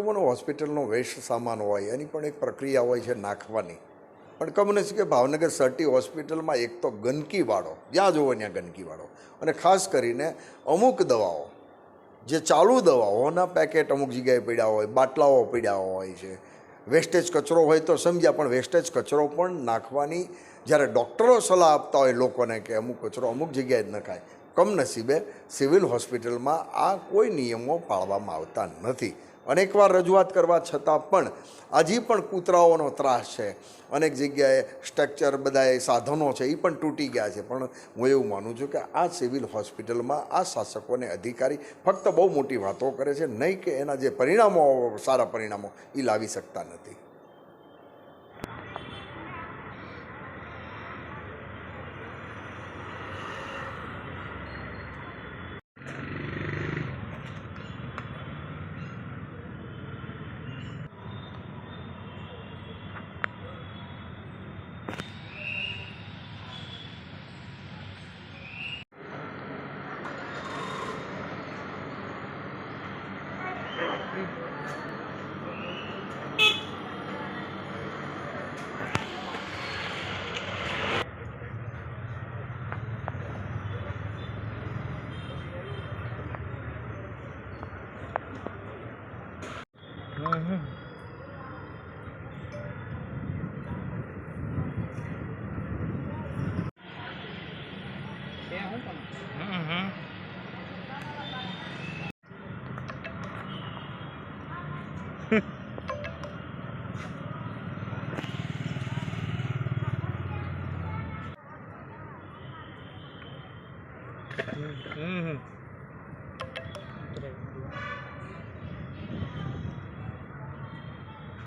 જુઓ ને હોસ્પિટલનો વેસ્ટ સામાન હોય એની પણ એક પ્રક્રિયા હોય છે નાખવાની. પણ કમ્યુનિસ્ટ કે ભાવનગર સર્ટી હોસ્પિટલમાં એક તો ગંદકીવાળો, જ્યાં જુઓ ત્યાં ગંદકીવાળો, અને ખાસ કરીને અમુક દવાઓ જે ચાલુ દવાઓના પેકેટ અમુક જગ્યાએ પડ્યા હોય, બાટલાઓ પડ્યા હોય છે. વેસ્ટેજ કચરો હોય તો સમજ્યા, પણ વેસ્ટેજ કચરો પણ નાખવાની જ્યારે ડૉક્ટરો સલાહ આપતા હોય લોકોને કે અમુક કચરો અમુક જગ્યાએ જ નખાય, કમનસીબે સિવિલ હોસ્પિટલમાં આ કોઈ નિયમો પાળવામાં આવતા નથી. અનેકવાર રજૂઆત કરવા છતાં પણ હજી પણ કૂતરાઓનો ત્રાસ છે. અનેક જગ્યાએ સ્ટ્રક્ચર બધાએ સાધનો છે એ પણ તૂટી ગયા છે. પણ હું એવું માનું છું કે આ સિવિલ હોસ્પિટલમાં આ શાસકોને અધિકારી ફક્ત બહુ મોટી વાતો કરે છે, નહીં કે એના જે પરિણામો, સારા પરિણામો એ લાવી શકતા નથી.